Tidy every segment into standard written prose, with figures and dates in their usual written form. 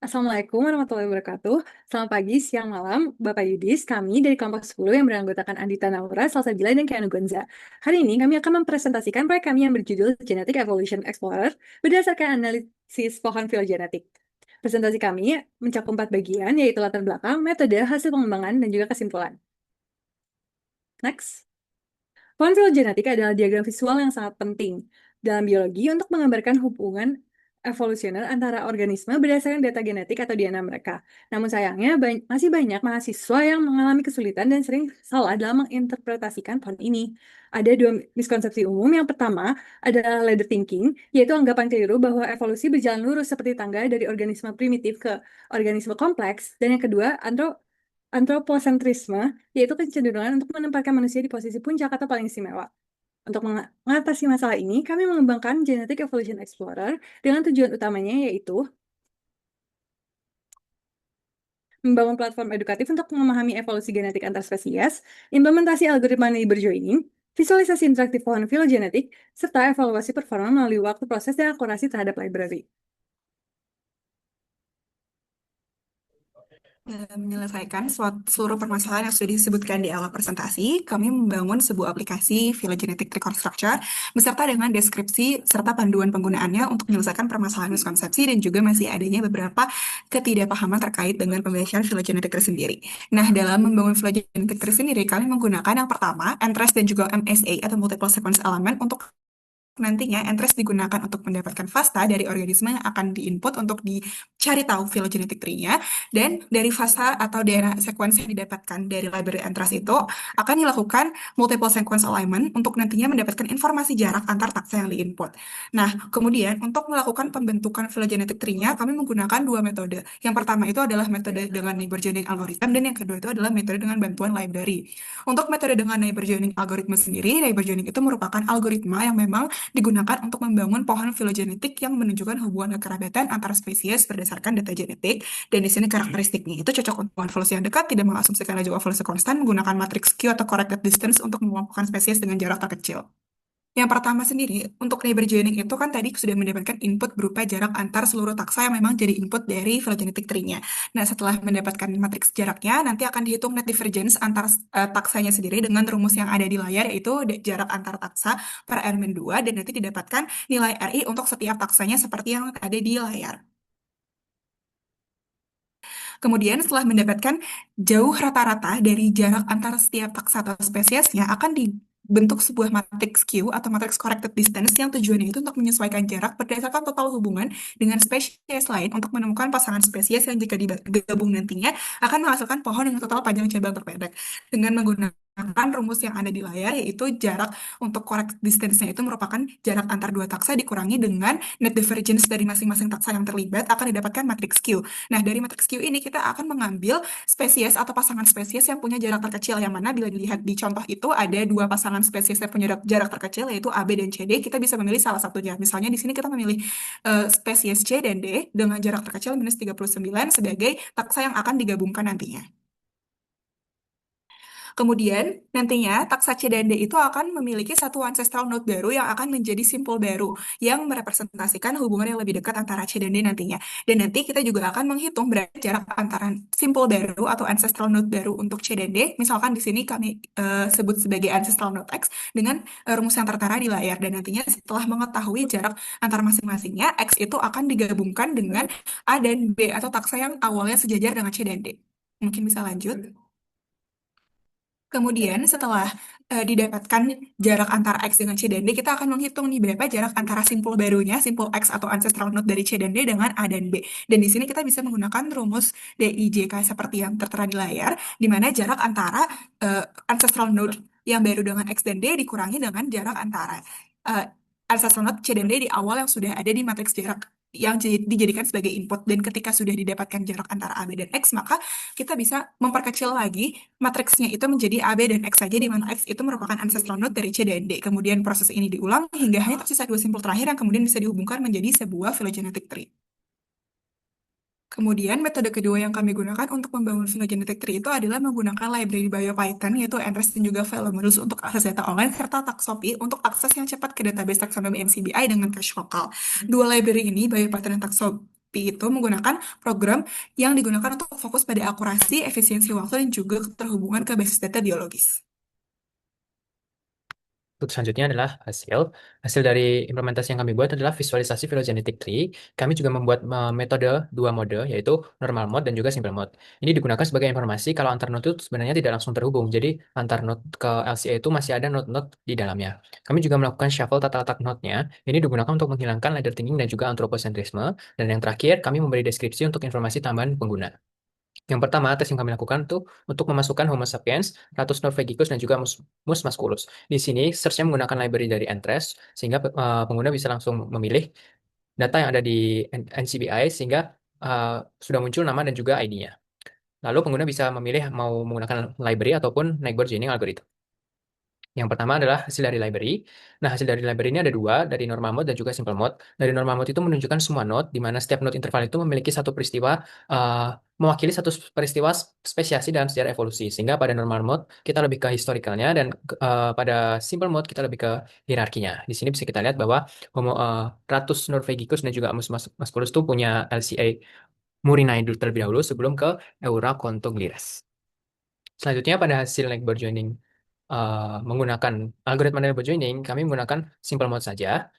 Assalamualaikum warahmatullahi wabarakatuh. Selamat pagi, siang, malam, Bapak Yudis. Kami dari kelompok 10 yang beranggotakan Andita Naura, Salsabila, dan Keanu Gonza. Hari ini kami akan mempresentasikan proyek kami yang berjudul Genetic Evolution Explorer berdasarkan analisis pohon filogenetik. Presentasi kami mencakup 4 bagian, yaitu latar belakang, metode, hasil pengembangan, dan juga kesimpulan. Next. Pohon filogenetik adalah diagram visual yang sangat penting dalam biologi untuk menggambarkan hubungan evolusioner antara organisme berdasarkan data genetik atau DNA mereka. Namun sayangnya masih banyak mahasiswa yang mengalami kesulitan dan sering salah dalam menginterpretasikan pohon ini. Ada dua miskonsepsi umum. Yang pertama adalah ladder thinking, yaitu anggapan keliru bahwa evolusi berjalan lurus seperti tangga dari organisme primitif ke organisme kompleks. Dan yang kedua, antroposentrisme, yaitu kecenderungan untuk menempatkan manusia di posisi puncak atau paling istimewa. Untuk mengatasi masalah ini, kami mengembangkan Genetic Evolution Explorer dengan tujuan utamanya yaitu membangun platform edukatif untuk memahami evolusi genetik antar spesies, implementasi algoritma neighbor joining, visualisasi interaktif pohon filogenetik, serta evaluasi performa melalui waktu proses dan akurasi terhadap library. Menyelesaikan seluruh permasalahan yang sudah disebutkan di awal presentasi, kami membangun sebuah aplikasi phylogenetic record structure beserta dengan deskripsi serta panduan penggunaannya untuk menyelesaikan permasalahan miskonsepsi dan juga masih adanya beberapa ketidakpahaman terkait dengan pembahasan phylogenetic tree sendiri. Nah, dalam membangun phylogenetic tree sendiri, kami menggunakan yang pertama, NTRES dan juga MSA atau multiple sequence element untuk nantinya NTRES digunakan untuk mendapatkan FASTA dari organisme yang akan diinput untuk dicari tahu phylogenetic tree-nya, dan dari FASTA atau DNA sequence yang didapatkan dari library NTRES itu akan dilakukan multiple sequence alignment untuk nantinya mendapatkan informasi jarak antar taksa yang diinput. Nah, kemudian untuk melakukan pembentukan phylogenetic tree-nya kami menggunakan dua metode. Yang pertama itu adalah metode dengan neighbor joining algorithm dan yang kedua itu adalah metode dengan bantuan library. Untuk metode dengan neighbor joining algorithm sendiri, neighbor joining itu merupakan algoritma yang memang digunakan untuk membangun pohon filogenetik yang menunjukkan hubungan kekerabatan antar spesies berdasarkan data genetik. Dan di sini karakteristiknya itu cocok untuk pohon evolusi yang dekat, tidak mengasumsikan laju evolusi konstan, menggunakan matriks Q atau corrected distance untuk mengelompokkan spesies dengan jarak terkecil. Yang pertama sendiri, untuk neighbor joining itu kan tadi sudah mendapatkan input berupa jarak antar seluruh taksa yang memang jadi input dari phylogenetic tree-nya. Nah, setelah mendapatkan matriks jaraknya, nanti akan dihitung net divergence antar taksanya sendiri dengan rumus yang ada di layar, yaitu jarak antar taksa per elemen 2, dan nanti didapatkan nilai RI untuk setiap taksanya seperti yang ada di layar. Kemudian setelah mendapatkan jauh rata-rata dari jarak antara setiap taksa atau spesiesnya, akan dibentuk sebuah matriks Q atau matriks corrected distance yang tujuannya itu untuk menyesuaikan jarak berdasarkan total hubungan dengan spesies lain untuk menemukan pasangan spesies yang jika digabung nantinya akan menghasilkan pohon dengan total panjang cabang terpendek. Dengan menggunakan rumus yang ada di layar, yaitu jarak untuk correct distance-nya itu merupakan jarak antar dua taksa dikurangi dengan net divergence dari masing-masing taksa yang terlibat akan didapatkan matriks Q. Nah, dari matriks Q ini kita akan mengambil spesies atau pasangan spesies yang punya jarak terkecil, yang mana bila dilihat di contoh itu ada dua pasangan spesies yang punya jarak terkecil, yaitu AB dan CD. Kita bisa memilih salah satunya. Misalnya di sini kita memilih spesies C dan D dengan jarak terkecil minus 39 sebagai taksa yang akan digabungkan nantinya. Kemudian, nantinya taksa C dan D itu akan memiliki satu ancestral node baru yang akan menjadi simpul baru yang merepresentasikan hubungan yang lebih dekat antara C dan D nantinya. Dan nanti kita juga akan menghitung berapa jarak antara simpul baru atau ancestral node baru untuk C dan D. Misalkan di sini kami sebut sebagai ancestral node X dengan rumus yang tertera di layar. Dan nantinya setelah mengetahui jarak antar masing-masingnya, X itu akan digabungkan dengan A dan B atau taksa yang awalnya sejajar dengan C dan D. Mungkin bisa lanjut. Kemudian setelah didapatkan jarak antara X dengan C dan D, kita akan menghitung nih berapa jarak antara simpul barunya, simpul X atau ancestral node dari C dan D dengan A dan B. Dan di sini kita bisa menggunakan rumus DIJK seperti yang tertera di layar, di mana jarak antara ancestral node yang baru dengan X dan D dikurangi dengan jarak antara uh, ancestral node C dan D di awal yang sudah ada di matriks jarak yang dijadikan sebagai input. Dan ketika sudah didapatkan jarak antara A, B, dan X, maka kita bisa memperkecil lagi matriksnya itu menjadi A, B, dan X saja, di mana X itu merupakan ancestral node dari C dan D. Kemudian proses ini diulang hingga hanya tersisa dua simpul terakhir yang kemudian bisa dihubungkan menjadi sebuah phylogenetic tree. Kemudian metode kedua yang kami gunakan untuk membangun phylogenetic tree itu adalah menggunakan library BioPython, yaitu NRES dan juga Velomoodle untuk akses data online, serta Taxopi untuk akses yang cepat ke database taksonomi NCBI dengan cache lokal. Dua library ini, BioPython dan Taxopi, itu menggunakan program yang digunakan untuk fokus pada akurasi, efisiensi waktu, dan juga keterhubungan ke basis data biologis. Untuk selanjutnya adalah hasil. Hasil dari implementasi yang kami buat adalah visualisasi phylogenetic tree. Kami juga membuat metode dua mode, yaitu normal mode dan juga simple mode. Ini digunakan sebagai informasi kalau antar node itu sebenarnya tidak langsung terhubung. Jadi antar node ke LCA itu masih ada node-node di dalamnya. Kami juga melakukan shuffle tata letak node-nya. Ini digunakan untuk menghilangkan ladder thinking dan juga anthropocentrisme. Dan yang terakhir, kami memberi deskripsi untuk informasi tambahan pengguna. Yang pertama, tes yang kami lakukan tuh untuk memasukkan Homo sapiens, Ratus norvegicus, dan juga Mus musculus. Di sini, search-nya menggunakan library dari Entrez, sehingga pengguna bisa langsung memilih data yang ada di NCBI, sehingga sudah muncul nama dan juga ID-nya. Lalu pengguna bisa memilih mau menggunakan library ataupun neighbor joining algorithm. Yang pertama adalah hasil dari library. Nah, hasil dari library ini ada dua, dari normal mode dan juga simple mode. Dari normal mode itu menunjukkan semua node, di mana setiap node interval itu memiliki satu peristiwa, uh, mewakili satu peristiwa spesiasi dalam sejarah evolusi. Sehingga pada normal mode, kita lebih ke historicalnya, dan pada simple mode, kita lebih ke hierarkinya. Di sini bisa kita lihat bahwa Ratus norvegicus dan juga musculus itu punya LCA Murinae terlebih dahulu sebelum ke Eurocontoglires. Selanjutnya pada hasil neighbor joining menggunakan algoritma neighbor joining, kami menggunakan simple mode saja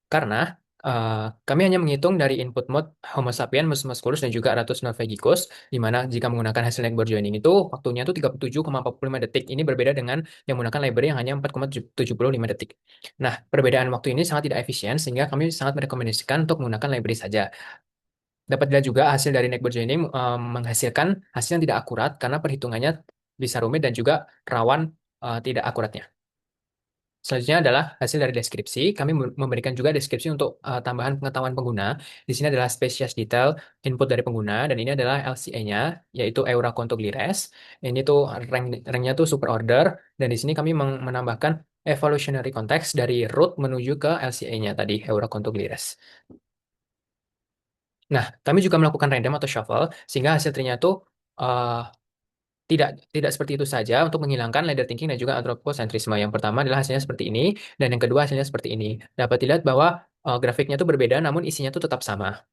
karena kami hanya menghitung dari input mode Homo sapiens, Mus musculus, dan juga Ratus norvegicus, di mana jika menggunakan hasil neighbor joining itu waktunya itu 37,45 detik. Ini berbeda dengan yang menggunakan library yang hanya 4,75 detik. Nah, perbedaan waktu ini sangat tidak efisien sehingga kami sangat merekomendasikan untuk menggunakan library saja. Dapat dilihat juga hasil dari network joining menghasilkan hasil yang tidak akurat karena perhitungannya bisa rumit dan juga rawan tidak akuratnya. Selanjutnya adalah hasil dari deskripsi. Kami memberikan juga deskripsi untuk tambahan pengetahuan pengguna. Di sini adalah spesies detail input dari pengguna, dan ini adalah LCA-nya, yaitu Eurocontoglires. Ini tuh rank-nya tuh super order, dan di sini kami menambahkan evolutionary context dari root menuju ke LCA-nya tadi, Eurocontoglires. Nah, kami juga melakukan random atau shuffle sehingga hasil tree-nya itu uh, tidak tidak seperti itu saja untuk menghilangkan ladder thinking dan juga anthropocentrisme. Yang pertama adalah hasilnya seperti ini, dan yang kedua hasilnya seperti ini. Dapat dilihat bahwa grafiknya itu berbeda, namun isinya itu tetap sama.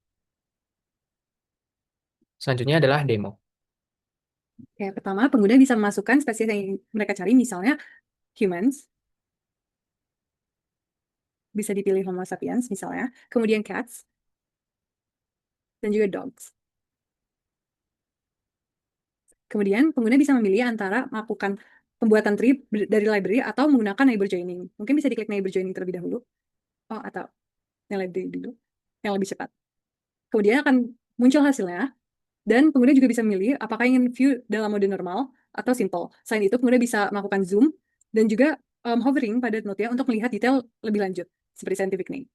Selanjutnya adalah demo. Kayak pertama, pengguna bisa memasukkan spesies yang mereka cari, misalnya humans, bisa dipilih Homo sapiens misalnya, kemudian cats, dan juga dogs. Kemudian pengguna bisa memilih antara melakukan pembuatan tree dari library atau menggunakan neighbor joining. Mungkin bisa diklik neighbor joining terlebih dahulu. Oh, atau yang library dulu, yang lebih cepat. Kemudian akan muncul hasilnya, dan pengguna juga bisa memilih apakah ingin view dalam mode normal atau simple. Selain itu, pengguna bisa melakukan zoom dan juga hovering pada node-nya untuk melihat detail lebih lanjut, seperti scientific name.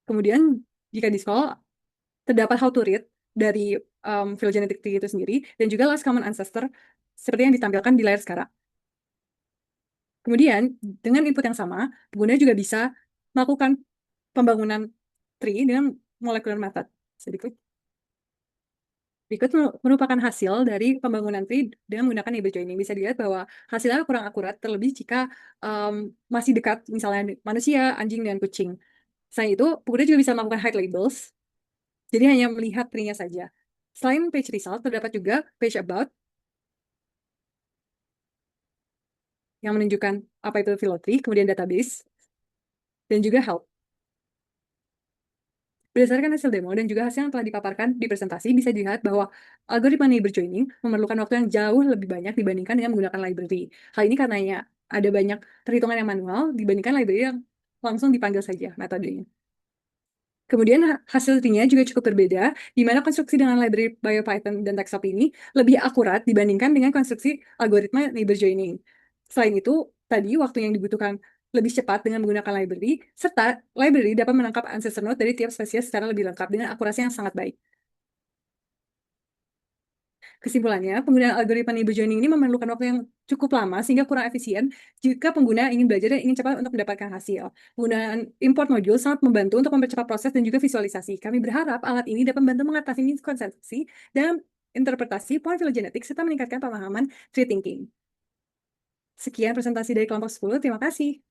Kemudian, jika di-scroll, terdapat how to read dari phylogenetic tree itu sendiri, dan juga last common ancestor, seperti yang ditampilkan di layar sekarang. Kemudian, dengan input yang sama, pengguna juga bisa melakukan pembangunan tree dengan molecular method. Bisa diklik. Berikut merupakan hasil dari pembangunan tree dengan menggunakan neighbor joining. Bisa dilihat bahwa hasilnya kurang akurat, terlebih jika masih dekat, misalnya manusia, anjing, dan kucing. Selain itu, pengguna juga bisa melakukan hide labels, jadi hanya melihat tree-nya saja. Selain page result, terdapat juga page about, yang menunjukkan apa itu phyllotree, kemudian database, dan juga help. Berdasarkan hasil demo dan juga hasil yang telah dipaparkan di presentasi, bisa dilihat bahwa algoritma neighbor joining memerlukan waktu yang jauh lebih banyak dibandingkan dengan menggunakan library. Hal ini karenanya ada banyak perhitungan yang manual dibandingkan library yang langsung dipanggil saja metodenya. Kemudian hasil tree-nya juga cukup berbeda, di mana konstruksi dengan library BioPython dan TextSop ini lebih akurat dibandingkan dengan konstruksi algoritma neighbor joining. Selain itu, tadi waktu yang dibutuhkan lebih cepat dengan menggunakan library, serta library dapat menangkap ancestor node dari tiap spesies secara lebih lengkap dengan akurasi yang sangat baik. Kesimpulannya, penggunaan algoritma neighbor joining ini memerlukan waktu yang cukup lama sehingga kurang efisien jika pengguna ingin belajar dan ingin cepat untuk mendapatkan hasil. Penggunaan import module sangat membantu untuk mempercepat proses dan juga visualisasi. Kami berharap alat ini dapat membantu mengatasi miskonsensi dalam interpretasi pola filogenetik serta meningkatkan pemahaman tree thinking. Sekian presentasi dari kelompok 10. Terima kasih.